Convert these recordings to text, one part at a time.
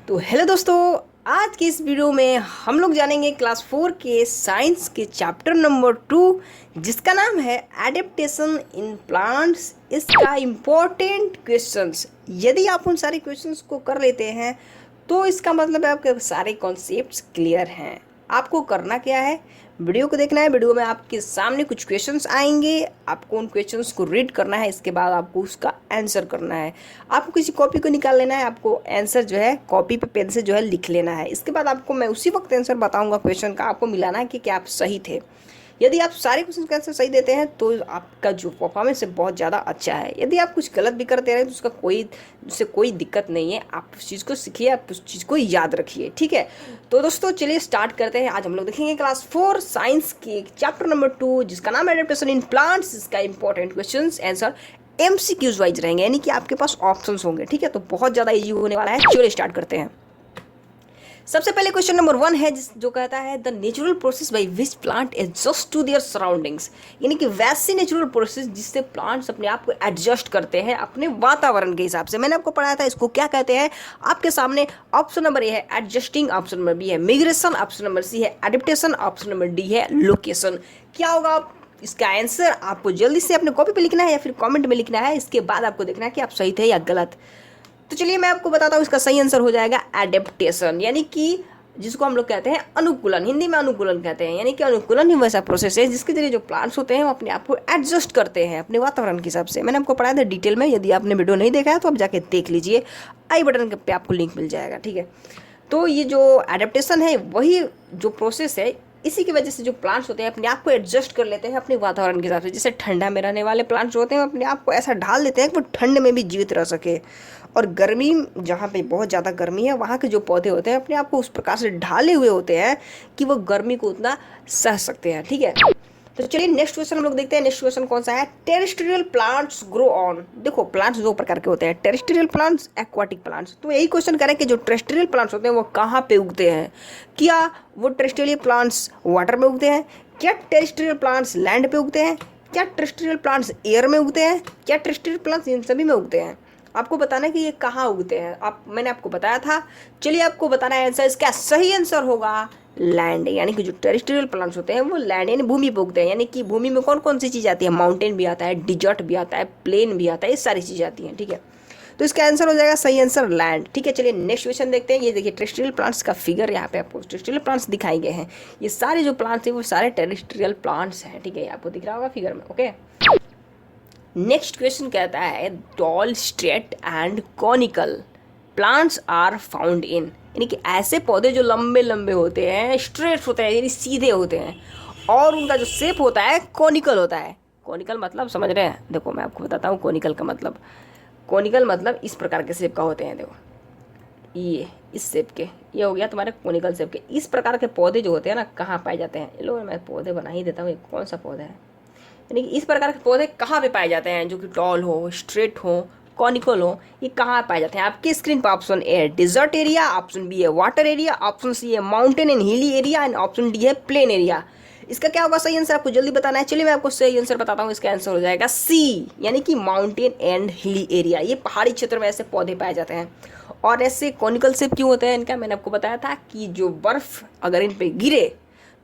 तो हेलो दोस्तों, आज की इस वीडियो में हम लोग जानेंगे क्लास 4 के साइंस के चैप्टर नंबर 2 जिसका नाम है एडेप्टेशन इन प्लांट्स। इसका इम्पोर्टेंट क्वेश्चंस। यदि आप उन सारे क्वेश्चंस को कर लेते हैं तो इसका मतलब है आपके सारे कॉन्सेप्ट्स क्लियर हैं। आपको करना क्या है, वीडियो को देखना है। वीडियो में आपके सामने कुछ क्वेश्चंस आएंगे, आपको उन क्वेश्चंस को रीड करना है। इसके बाद आपको उसका आंसर करना है। आपको किसी कॉपी को निकाल लेना है, आपको आंसर जो है कॉपी पे पेन से जो है लिख लेना है। इसके बाद आपको मैं उसी वक्त आंसर बताऊंगा क्वेश्चन का, आपको मिलाना है कि क्या आप सही थे। यदि आप सारे क्वेश्चन का आंसर सही देते हैं तो आपका जो परफॉर्मेंस है बहुत ज़्यादा अच्छा है। यदि आप कुछ गलत भी करते रहे तो उससे कोई दिक्कत नहीं है। आप उस चीज़ को सीखिए, आप उस चीज़ को याद रखिए, ठीक है। तो दोस्तों चलिए स्टार्ट करते हैं। आज हम लोग देखेंगे क्लास 4 साइंस के चैप्टर नंबर 2 जिसका नाम है एडेप्टेशन इन प्लांट्स। इसका important question answer MCQs wise रहेंगे, यानी कि आपके पास ऑप्शंस होंगे, ठीक है। तो बहुत ज़्यादा ईजी होने वाला है। चलिए स्टार्ट करते हैं। सबसे पहले क्वेश्चन नंबर 1 है जो कहता है the natural process by which plant adjust to their surroundings, यानी कि वैसी नेचुरल प्रोसेस जिससे प्लांट्स अपने आप को एडजस्ट करते हैं अपने वातावरण के हिसाब से। मैंने आपको पढ़ाया था, इसको क्या कहते हैं। आपके सामने ऑप्शन नंबर ए है एडजस्टिंग, ऑप्शन नंबर बी है मिग्रेशन, ऑप्शन नंबर सी है एडेप्टेशन, ऑप्शन नंबर डी है लोकेशन। क्या होगा इसका आंसर? आपको जल्दी से अपने कॉपी पे लिखना है या फिर कमेंट में लिखना है। इसके बाद आपको देखना है कि आप सही थे या गलत। तो चलिए मैं आपको बताता हूँ, इसका सही आंसर हो जाएगा एडेप्टेशन, यानी कि जिसको हम लोग कहते हैं अनुकूलन। हिंदी में अनुकूलन कहते हैं, यानी कि अनुकूलन ही वैसा प्रोसेस है जिसके जरिए जो प्लांट्स होते हैं वो अपने आप को एडजस्ट करते हैं अपने वातावरण के हिसाब से। मैंने आपको पढ़ाया था डिटेल में। यदि आपने वीडियो नहीं देखा है तो आप जाके देख लीजिए, आई बटन पे आपको लिंक मिल जाएगा, ठीक है। तो ये जो एडेप्टेशन है वही जो प्रोसेस है, इसी की वजह से जो प्लांट्स होते हैं अपने आप को एडजस्ट कर लेते हैं अपने वातावरण के हिसाब से। जैसे ठंडा में रहने वाले प्लांट्स होते हैं अपने आप को ऐसा ढाल लेते हैं कि वो ठंड में भी जीवित रह सके, और गर्मी जहाँ पे बहुत ज़्यादा गर्मी है वहाँ के जो पौधे होते हैं अपने आप को उस प्रकार से ढाले हुए होते हैं कि वो गर्मी को उतना सह सकते हैं, ठीक है। तो चलिए नेक्स्ट क्वेश्चन हम लोग देखते हैं। नेक्स्ट क्वेश्चन कौन सा है? Terrestrial plants grow on. देखो प्लांट्स दो प्रकार के होते हैं, टेरेस्ट्रियल प्लांट्स, एक्वाटिक प्लांट्स। तो यही क्वेश्चन करें कि जो टेरेस्ट्रियल प्लांट्स होते हैं वो कहाँ पे उगते हैं। क्या वो टेरेस्ट्रियल प्लांट्स वाटर में उगते हैं? क्या टेरेस्ट्रियल प्लांट्स लैंड पे उगते हैं? क्या टेरेस्ट्रियल प्लांट्स एयर में उगते हैं? क्या टेरेस्ट्रियल प्लांट्स इन सभी में उगते हैं? आपको बताना है कि ये कहाँ उगते हैं। मैंने आपको बताया था। चलिए आपको बताना है आंसर। इसका सही आंसर होगा लैंड, यानी कि जो टेरेस्ट्रियल प्लांट्स होते हैं वो लैंड यानी भूमि पे उगते हैं। यानी कि भूमि में कौन कौन सी चीज़ आती है? माउंटेन भी आता है, डिजर्ट भी आता है, प्लेन भी आता है, ये सारी चीज़ें आती हैं, ठीक है। तो इसका आंसर हो जाएगा सही आंसर लैंड, ठीक है। चलिए नेक्स्ट क्वेश्चन देखते हैं। ये देखिए टेरेस्ट्रियल प्लांट्स का फिगर यहाँ पे आपको टेरेस्ट्रियल प्लांट्स दिखाए गए हैं। ये सारे जो प्लांट्स हैं वो सारे टेरेस्ट्रियल प्लांट्स हैं, ठीक है। आपको दिख रहा होगा फिगर में, ओके। नेक्स्ट क्वेश्चन कहता है tall, straight and conical plants are found in, यानी कि ऐसे पौधे जो लंबे लंबे होते हैं, स्ट्रेट होते हैं यानी सीधे होते हैं, और उनका जो शेप होता है कॉनिकल होता है। कॉनिकल मतलब समझ रहे हैं? देखो मैं आपको बताता हूँ कॉनिकल का मतलब। कॉनिकल मतलब इस प्रकार के शेप का होते हैं। देखो ये इस शेप के, ये हो गया तुम्हारे कॉनिकल शेप के। इस प्रकार के पौधे जो होते हैं ना कहाँ पाए जाते हैं? लो मैं पौधे बना ही देता हूँ। ये कौन सा पौधा है, यानी कि इस प्रकार के पौधे कहाँ पे पाए जाते हैं जो कि टॉल हो, स्ट्रेट हो, कॉनिकल हो? ये कहाँ पाए जाते हैं? आपके स्क्रीन पर ऑप्शन ए है डिजर्ट एरिया, ऑप्शन बी है वाटर एरिया, ऑप्शन सी है mountain and hilly area, and option D है प्लेन एरिया। इसका क्या होगा सही आंसर? आपको जल्दी बताना है। चलिए मैं आपको सही आंसर बताता हूँ। इसका आंसर हो जाएगा सी, यानी कि माउंटेन एंड हिली एरिया। ये पहाड़ी क्षेत्र में ऐसे पौधे पाए जाते हैं। और ऐसे कॉनिकल शेप क्यों होते हैं इनका? मैंने आपको बताया था कि जो बर्फ अगर इन पे गिरे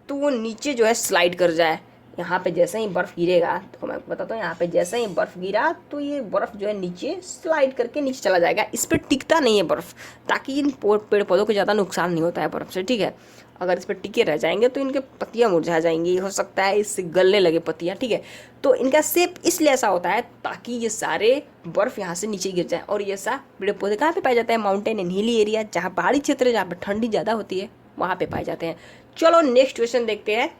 तो वो नीचे जो है स्लाइड कर जाए। यहाँ पे जैसे ही बर्फ़ गिरेगा, तो मैं बताता हूँ, यहाँ पे जैसे ही बर्फ़ गिरा तो ये बर्फ़ जो है नीचे स्लाइड करके नीचे चला जाएगा। इस पर टिकता नहीं है बर्फ़, ताकि इन पेड़ पौधों को ज़्यादा नुकसान नहीं होता है बर्फ़ से, ठीक है। अगर इस पर टिके रह जाएंगे तो इनके पत्तियाँ मुरझा जाएंगी, हो सकता है इससे गलने लगे पत्तियाँ, ठीक है। तो इनका शेप इसलिए ऐसा होता है ताकि ये सारे बर्फ़ यहाँ से नीचे गिर जाए। और ये ऐसा पेड़ पौधे कहाँ पे पाए जाते हैं? माउंटेन एंड हिली एरिया, जहाँ पहाड़ी क्षेत्र है, जहाँ पर ठंडी ज़्यादा होती है, वहाँ पे पाए जाते हैं। चलो नेक्स्ट क्वेश्चन देखते हैं।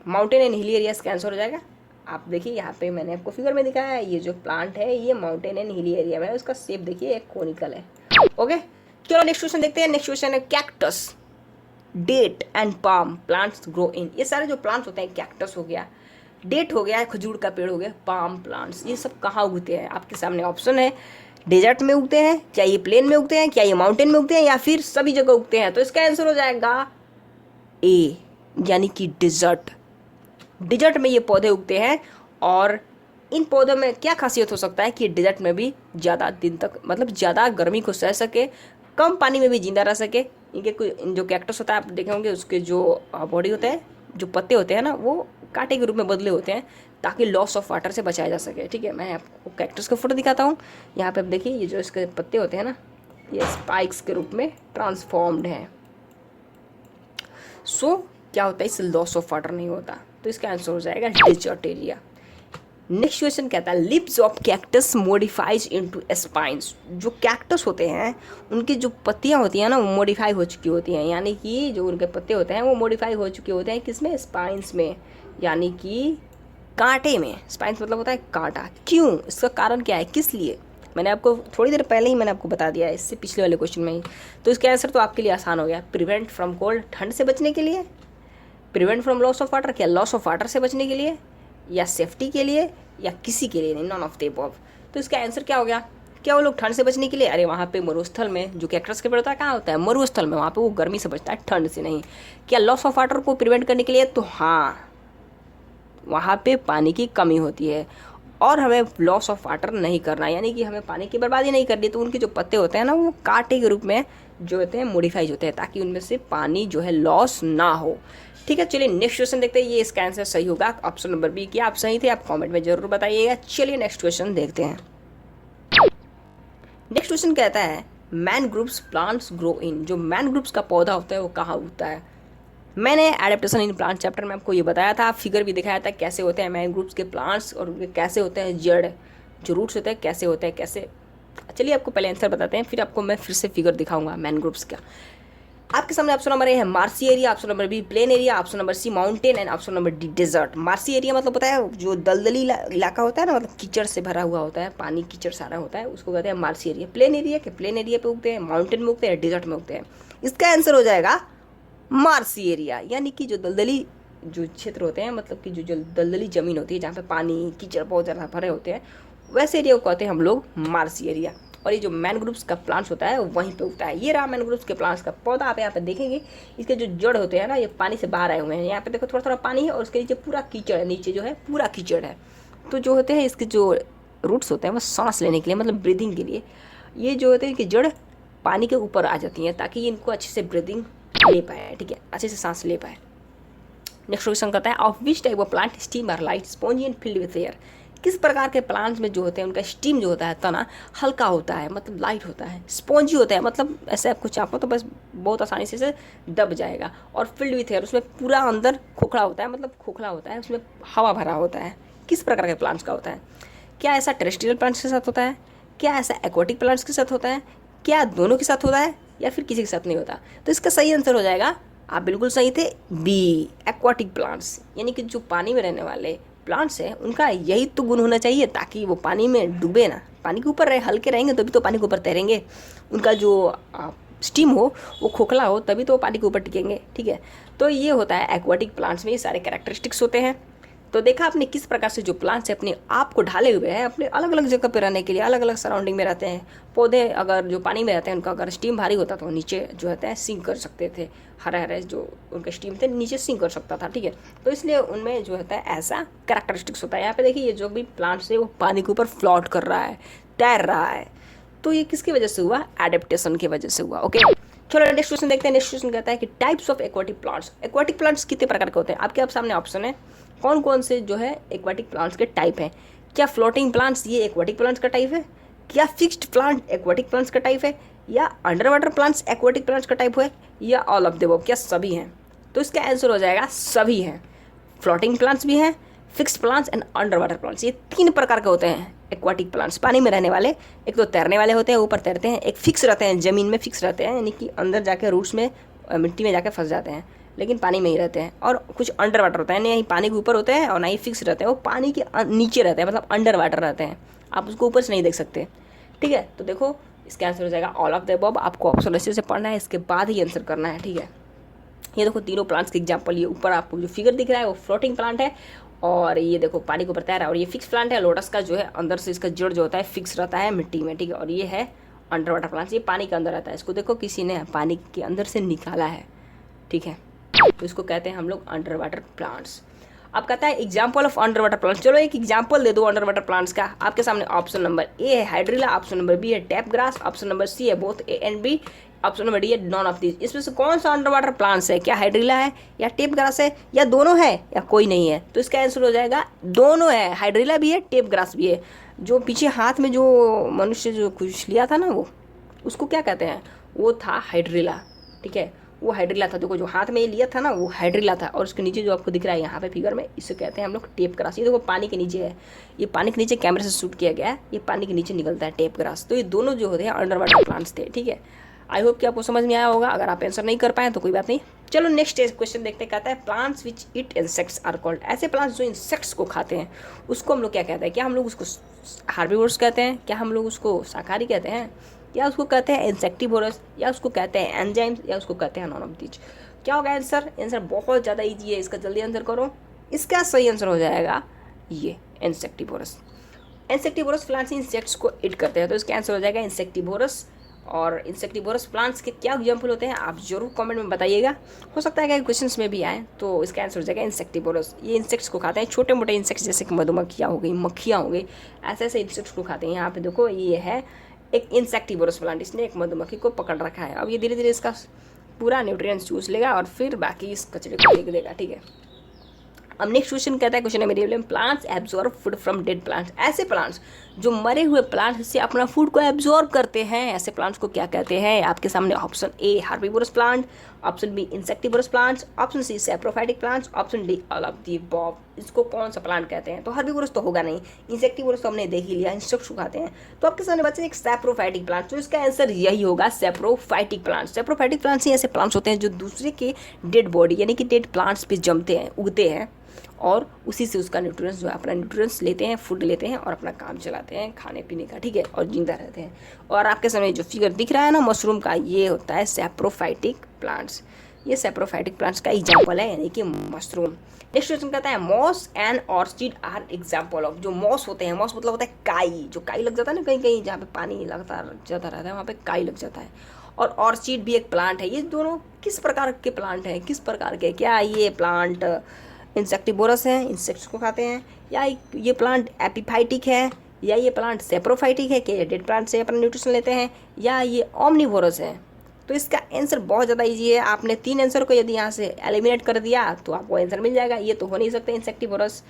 माउंटेन एंड हिली एरिया का आंसर हो जाएगा। आप देखिए यहाँ पे मैंने आपको फिगर में दिखाया है, ये जो प्लांट है ये माउंटेन एंड हिली एरिया में है। उसका शेप देखिए एक कोनिकल है, ओके। चलो नेक्स्ट क्वेश्चन देखते हैं। नेक्स्ट क्वेश्चन है cactus, date and palm plants grow in. ये सारे जो प्लांट्स होते हैं, कैक्टस हो गया, डेट हो गया, खजूर का पेड़ हो गया, पाम प्लांट्स, ये सब कहाँ उगते हैं? आपके सामने ऑप्शन है। डेजर्ट में उगते हैं, क्या ये प्लेन में उगते हैं, क्या ये माउंटेन में उगते हैं, या फिर सभी जगह उगते हैं? तो इसका आंसर हो जाएगा ए, यानी कि डिजर्ट। डिजर्ट में ये पौधे उगते हैं। और इन पौधों में क्या खासियत हो सकता है कि डिजर्ट में भी ज़्यादा दिन तक, मतलब ज़्यादा गर्मी को सह सके, कम पानी में भी जिंदा रह सके। इनके कोई जो कैक्टस होता है आप देखे होंगे, उसके जो बॉडी होता है, जो पत्ते होते हैं ना, वो कांटे के रूप में बदले होते हैं ताकि लॉस ऑफ वाटर से बचाया जा सके। ठीक है, मैं आपको कैक्टस का फोटो दिखाता हूँ। यहाँ पे आप देखिए, ये जो इसके पत्ते होते हैं ना, ये स्पाइक्स के रूप में ट्रांसफॉर्म्ड हैं। सो क्या होता है, इससे लॉस ऑफ वाटर नहीं होता। तो इसका आंसर हो जाएगा डेजर्ट एरिया। नेक्स्ट क्वेश्चन कहता है leaves of cactus modifies into spines. जो कैक्टस होते हैं उनकी जो पत्तियां होती हैं ना, वो मॉडिफाई हो चुकी होती हैं, यानी कि जो उनके पत्ते होते हैं वो मॉडिफाई हो चुके होते हैं। किसमें? स्पाइन्स में, यानी कि कांटे में। स्पाइन्स मतलब होता है कांटा। क्यों? इसका कारण क्या है, किस लिए? मैंने आपको थोड़ी देर पहले ही मैंने आपको बता दिया है, इससे पिछले वाले क्वेश्चन में ही। तो इसका आंसर तो आपके लिए आसान हो गया, प्रिवेंट फ्रॉम कोल्ड, ठंड से बचने के लिए। Prevent from loss of water, क्या लॉस ऑफ वाटर से बचने के लिए, या सेफ्टी के लिए, या किसी के लिए नहीं, नॉन ऑफ द अबव। तो इसका आंसर क्या हो गया? क्या वो लोग ठंड से बचने के लिए? अरे वहाँ पे मरुस्थल में जो कैक्टस के पेड़ होता है कहाँ होता है? मरुस्थल में। वहाँ पे वो गर्मी से बचता है, ठंड से नहीं। क्या लॉस ऑफ वाटर को प्रिवेंट करने के लिए? तो हाँ, वहाँ पे पानी की कमी होती है और हमें लॉस ऑफ वाटर नहीं करना, यानी कि हमें पानी की बर्बादी नहीं करनी। तो उनके जो पत्ते होते हैं ना, वो कांटे के रूप में जो होते हैं मॉडिफाइज होते हैं, ताकि उनमें से पानी जो है लॉस ना हो। ठीक है, चलिए नेक्स्ट क्वेश्चन देखते हैं। ये इसका आंसर सही होगा ऑप्शन नंबर बी। क्या आप सही थे? आप कमेंट में जरूर बताइएगा। चलिए नेक्स्ट क्वेश्चन देखते हैं। नेक्स्ट क्वेश्चन कहता है मैनग्रोव्स प्लांट्स ग्रो इन। जो मैनग्रोव्स का पौधा होता है वो कहाँ उगता है? मैंने एडेप्टेशन इन प्लांट चैप्टर में आपको ये बताया था, फिगर भी दिखाया था कैसे होते हैं मैनग्रोव्स के प्लांट्स और कैसे होते हैं जड़, जो रूट्स होते हैं कैसे होते हैं, कैसे। चलिए आपको पहले आंसर बताते हैं, फिर आपको मैं फिर से फिगर दिखाऊंगा मैनग्रोव्स का। आपके सामने ऑप्शन नंबर ए है marshy area, option number B plain area, option number C mountain and option number D desert. Marshy area मतलब होता है जो दलदली इलाका होता है ना, मतलब कीचड़ से भरा हुआ होता है, पानी कीचड़ सारा होता है, उसको कहते हैं मार्सी एरिया। प्लेन एरिया के प्लेन एरिया पे उगते हैं, माउंटेन में उगते हैं, डेजर्ट में उगते हैं। इसका आंसर हो जाएगा मार्सी एरिया, यानी कि जो दलदली जो क्षेत्र होते हैं, मतलब कि जो दलदली जमीन होती है जहाँ पे पानी कीचड़ बहुत ज़्यादा भरे होते हैं, वैसे एरिया को कहते हैं हम लोग मार्सी एरिया। और ये जो मैनग्रोव्स का प्लांट्स होता है वहीं पे उगता है। ये रहा मैनग्रोव्स के प्लांट्स का पौधा। आप यहाँ पे देखेंगे इसके जो जड़ होते हैं ना, ये पानी से बाहर आए हुए हैं। यहाँ पे देखो थोड़ा थोड़ा पानी है और उसके नीचे पूरा कीचड़ है, नीचे जो है पूरा कीचड़ है। तो जो होते हैं इसके जो रूट्स होते हैं वो सांस लेने के लिए, मतलब ब्रीदिंग के लिए, ये जो होते हैं इनकी जड़ पानी के ऊपर आ जाती हैं ताकि इनको अच्छे से ब्रीदिंग ले पाए, ठीक है, अच्छे से सांस ले पाए। नेक्स्ट क्वेश्चन कहता है of which type of plant stem are light spongy and filled with air. किस प्रकार के प्लांट्स में जो होते हैं उनका स्टीम जो होता है तना हल्का होता है, मतलब लाइट होता है, स्पॉन्जी होता है, मतलब ऐसे आपको चापो तो बस बहुत आसानी से इसे दब जाएगा, और फिल्ड विथ एयर उसमें पूरा अंदर खोखला होता है, मतलब खोखला होता है, उसमें हवा भरा होता है। किस प्रकार के प्लांट्स का होता है? क्या ऐसा टेरेस्ट्रियल प्लांट्स के साथ होता है? क्या ऐसा एक्वाटिक प्लांट्स के साथ होता है? क्या दोनों के साथ होता है या फिर किसी के साथ नहीं होता? तो इसका सही आंसर हो जाएगा, आप बिल्कुल सही थे, बी एक्वाटिक प्लांट्स। यानी कि जो पानी में रहने वाले प्लांट्स हैं उनका यही तो गुण होना चाहिए ताकि वो पानी में डूबे ना, पानी के ऊपर रहे, हल्के रहेंगे तभी तो पानी के ऊपर तैरेंगे। उनका जो स्टीम हो वो खोखला हो तभी तो वो पानी के ऊपर टिकेंगे, ठीक है। तो ये होता है एक्वाटिक प्लांट्स में, ये सारे कैरेक्टरिस्टिक्स होते हैं। तो देखा आपने किस प्रकार से जो प्लांट्स अपने आप को ढाले हुए हैं अपने अलग अलग जगह पे रहने के लिए, अलग अलग सराउंडिंग में रहते हैं। पौधे अगर जो पानी में रहते हैं उनका अगर स्टीम भारी होता तो नीचे जो होता है सिंक कर सकते थे, हरे हरे जो उनके स्टीम थे नीचे सिंक कर सकता था, ठीक है। तो इसलिए उनमें जो होता है ऐसा कैरेक्टरिस्टिक्स होता है। यहाँ पे देखिए ये जो भी प्लांट्स है वो पानी के ऊपर फ्लोट कर रहा है, तैर रहा है। तो ये किसकी वजह से हुआ? एडेप्टेशन की वजह से हुआ। ओके, चलो नेक्स्ट क्वेश्चन देखते हैं। नेक्स्ट क्वेश्चन कहता है कि types of aquatic plants. Aquatic plants कितने प्रकार के होते हैं? आपके सामने ऑप्शन है कौन कौन से जो है एक्वाटिक प्लांट्स के टाइप हैं। क्या फ्लोटिंग प्लांट्स ये एक्वाटिक प्लांट्स का टाइप है? क्या फिक्स्ड प्लांट एक्वाटिक प्लांट्स का टाइप है? या under water plants aquatic plants का टाइप है? या ऑल ऑफ द अबव? क्या सभी हैं? तो इसका आंसर हो जाएगा सभी हैं। फ्लोटिंग प्लांट्स भी हैं, fixed plants and under water plants. ये तीन प्रकार के होते हैं एक्वाटिक प्लांट्स, पानी में रहने वाले। एक तो तैरने वाले होते हैं, ऊपर तैरते हैं। एक फिक्स रहते हैं, ज़मीन में फिक्स रहते हैं, यानी कि अंदर जाके रूट्स में मिट्टी में जाके फंस जाते हैं लेकिन पानी में ही रहते हैं। और कुछ अंडर वाटर होता है, नहीं पानी के ऊपर होते हैं और ना ही फिक्स रहते हैं, वो पानी के नीचे रहते हैं, मतलब अंडर वाटर रहते हैं, आप उसको ऊपर से नहीं देख सकते, ठीक है। तो देखो इसका आंसर हो जाएगा ऑल ऑफ द अबव। आपको ऑप्शन अच्छे से पढ़ना है, इसके बाद ही आंसर करना है, ठीक है। ये देखो तीनों प्लांट्स के एग्जाम्पल, ये ऊपर आपको जो फिगर दिख रहा है वो फ्लोटिंग प्लांट है, और ये देखो पानी के ऊपर तैर रहा है, और ये फिक्स प्लांट है। लोटस का जो है अंदर से इसका जड़ जो होता है फिक्स रहता है मिट्टी में, ठीक है। और ये है अंडर वाटर प्लांट्स, ये पानी के अंदर रहता है। इसको देखो किसी ने पानी के अंदर से निकाला है, ठीक है। तो इसको कहते हैं हम लोग अंडर वाटर प्लांट्स। अब कहता है example of under water plant. चलो एक एग्जाम्पल दे दो अंडर वाटर प्लांट्स का। आपके सामने ऑप्शन नंबर ए है हाइड्रिला, ऑप्शन नंबर बी है tape grass, option number C है both A and B, option number D है नॉन ऑफ दिस। इसमें से कौन सा अंडर वाटर प्लांट्स है? क्या हाइड्रिला है या टेप ग्रास है या दोनों है या कोई नहीं है? तो इसका आंसर हो जाएगा दोनों है, हाइड्रिला भी है टेप ग्रास भी है। जो पीछे हाथ में जो मनुष्य जो कुछ लिया था ना, वो उसको क्या कहते हैं? वो था हाइड्रिला। ठीक है, वो हाइड्रिला था। देखो जो हाथ में ये लिया था ना, वो हाइड्रिला था। और उसके नीचे जो आपको दिख रहा है यहाँ पे फिगर में, इसे कहते हैं हम लोग टेप ग्रास। ये देखो पानी के नीचे है, ये पानी के नीचे कैमरे से शूट किया गया है, ये पानी के नीचे निकलता है टेप ग्रास। तो ये दोनों जो होते हैं अंडर वाटर प्लांट्स थे। ठीक है, आई होप कि आपको समझ में आया होगा। अगर आप आंसर नहीं कर पाए तो कोई बात नहीं। चलो नेक्स्ट क्वेश्चन देखते हैं। कहता है plants which eat insects are called. ऐसे प्लांट्स जो इंसेक्ट्स को खाते हैं उसको हम लोग क्या कहते हैं? क्या हम लोग उसको हार्बिवोरस कहते हैं, क्या हम लोग उसको शाकाहारी कहते हैं, या उसको कहते हैं इंसेक्टिवोरस, या उसको कहते हैं एंजाइम्स, या उसको कहते हैं नॉन ऑफ दीज? क्या होगा आंसर? आंसर बहुत ज़्यादा ईजी है, इसका जल्दी आंसर करो। इसका सही आंसर हो जाएगा ये इंसेक्टिवोरस। इंसेक्टिवोरस प्लांट्स इंसेक्ट्स को ईट करते हैं, तो इसका आंसर हो जाएगा इंसेक्टिवोरस। और इंसेक्टिवोरस प्लांट्स के क्या एग्जाम्पल होते हैं आप जरूर कमेंट में बताइएगा। हो सकता है कि क्वेश्चंस में भी आए, तो इसका आंसर हो जाएगा इंसेक्टिवोरस। ये इंसेक्ट्स को खाते हैं, छोटे मोटे इंसेक्ट्स जैसे कि मधुमक्खियाँ हो गई, मक्खियाँ हो गई, ऐसे ऐसे इंसेक्ट्स को खाते हैं। यहाँ पे देखो ये है एक इंसेक्टिवोरस प्लांट, इसने एक मधुमक्खी को पकड़ रखा है। अब ये धीरे धीरे इसका पूरा न्यूट्रिएंट्स चूस लेगा और फिर बाकी इस कचरे को फेंक देगा। ठीक है, अब नेक्स्ट क्वेश्चन कहता है, question number 11, plants absorb food from dead plants. ऐसे प्लांट्स जो मरे हुए प्लांट्स से अपना फूड को एब्जॉर्ब करते हैं, ऐसे प्लांट्स को क्या कहते हैं? आपके सामने option A herbivorous plant, option B insectivorous plants, option C saprophytic plants, option D all of the above. इसको कौन सा प्लांट कहते हैं? तो हार्बिवोरस तो होगा नहीं, इंसेक्टिवोरस तो हमने देख ही लिया, इंसेक्ट्स खाते हैं। तो आपके सामने बच्चे एक सैप्रोफाइटिक प्लांट, तो इसका आंसर यही होगा सैप्रोफाइटिक प्लांट्स। सैप्रोफाइटिक प्लांट्स ही ऐसे प्लांट्स होते हैं जो दूसरे के डेड बॉडी यानी कि डेड प्लांट्स पे जमते हैं, उगते हैं और उसी से उसका न्यूट्रिएंट्स जो है अपना न्यूट्रिएंट्स लेते हैं, फूड लेते हैं और अपना काम चलाते हैं खाने पीने का। ठीक है, और जिंदा रहते हैं। और आपके सामने जो फिगर दिख रहा है ना मशरूम का, ये होता है सैप्रोफाइटिक प्लांट्स। ये सैप्रोफाइटिक प्लांट्स का एग्जाम्पल है, यानी कि मशरूम। नेक्स्ट क्वेश्चन कहता है moss and orchid are example of. जो मॉस होते हैं, मॉस मतलब होता है काई, जो काई लग जाता है ना कहीं कहीं जहाँ पे पानी लगता जाता रहता है वहाँ पे काई लग जाता है। और ऑर्चिड भी एक प्लांट है। ये दोनों किस प्रकार के प्लांट हैं? किस प्रकार के? क्या ये प्लांट इंसेक्टिवोरस है, इंसेक्ट्स को खाते हैं, या ये प्लांट एपिफाइटिक है, या ये प्लांट सेप्रोफाइटिक है कि डेड प्लांट से अपना न्यूट्रिशन लेते हैं, या ये ओमनिवोरस है? तो इसका आंसर बहुत ज़्यादा इजी है। आपने 3 आंसर को यदि यहाँ से एलिमिनेट कर दिया तो आपको आंसर मिल जाएगा। ये तो हो नहीं सकते इंसेक्टिवोरस,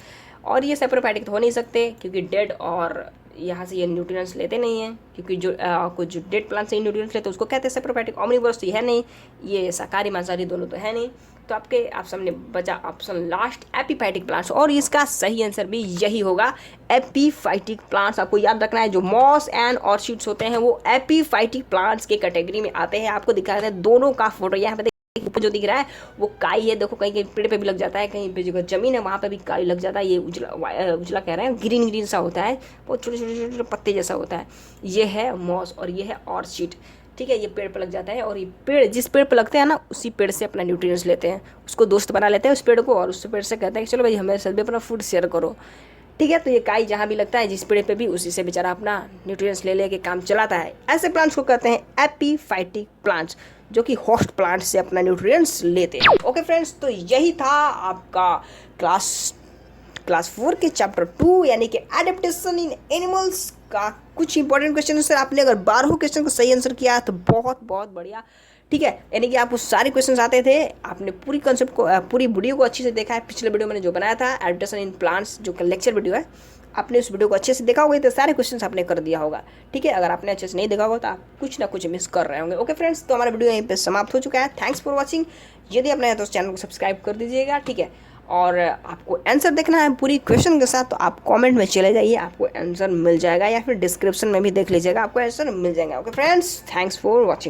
और ये सेप्रोफाइटिक तो हो नहीं सकते क्योंकि डेड और यहाँ से ये न्यूट्रिएंट्स लेते नहीं हैं, क्योंकि जो कुछ जो डेड प्लांट से न्यूट्रिएंट्स लेते हैं उसको कहते हैं सेप्रोफाइटिक। ओमनिवोरस तो है नहीं, ये शाकाहारी मांसाहारी दोनों तो है नहीं। तो आप सामने बचा ऑप्शन लास्ट एपिफाइटिक प्लांट्स, और इसका सही आंसर भी यही होगा एपिफाइटिक प्लांट्स। आपको याद रखना है जो मॉस एंड ऑर्चिड्स होते हैं वो एपिफाइटिक प्लांट्स के कैटेगरी में आते हैं। आपको दिखा रहे हैं दोनों का फोटो, यहाँ पे ऊपर जो दिख रहा है वो काई है। देखो कहीं कहीं पेड़ पे भी लग जाता है, कहीं पे जो जमीन है वहाँ पे भी काई लग जाता है। ये उजला उजला कह रहे हैं, ग्रीन ग्रीन सा होता है, वो छोटे छोटे छोटे पत्ते जैसा होता है। ये है मॉस और ये है ऑर्चिड। ठीक है, ये पेड़ पर लग जाता है, और ये पेड़ जिस पेड़ पर लगते हैं ना उसी पेड़ से अपना न्यूट्रिएंट्स लेते हैं, उसको दोस्त बना लेते हैं उस पेड़ को, और उस पेड़ से कहते हैं कि चलो भाई हमें साथ में अपना फूड शेयर करो। ठीक है, तो ये काई जहाँ भी लगता है जिस पेड़ पे भी, उसी से बेचारा अपना न्यूट्रिएंट्स ले लेके काम चलाता है। ऐसे प्लांट्स को कहते हैं एपिफाइटिक प्लांट्स, जो कि होस्ट प्लांट से अपना न्यूट्रिएंट्स लेते हैं। ओके फ्रेंड्स, तो यही था आपका क्लास 4 के चैप्टर 2 यानी कि एडेप्टेशन इन एनिमल्स का कुछ इंपॉर्टेंट क्वेश्चन। सर आपने अगर 12 क्वेश्चन को सही आंसर किया तो बहुत बहुत बढ़िया। ठीक है, यानी कि आपको सारे क्वेश्चन आते थे, आपने पूरी कंसेप्ट को पूरी वीडियो को अच्छे से देखा है। पिछले वीडियो मैंने जो बनाया था एडेप्टेशन इन प्लांट्स जो लेक्चर वीडियो है, आपने उस वीडियो को अच्छे से देखा होगा तो सारे क्वेश्चंस आपने कर दिया होगा। ठीक है, अगर आपने अच्छे से नहीं देखा होगा तो आप कुछ ना कुछ मिस कर रहे होंगे। ओके फ्रेंड्स, तो हमारा वीडियो यहीं पे समाप्त हो चुका है। Thanks for watching. यदि आप नए हैं तो चैनल को सब्सक्राइब कर दीजिएगा। ठीक है, और आपको आंसर देखना है पूरी क्वेश्चन के साथ तो आप कमेंट में चले जाइए, आपको आंसर मिल जाएगा, या फिर डिस्क्रिप्शन में भी देख लीजिएगा, आपको आंसर मिल जाएगा। Okay friends, thanks for watching.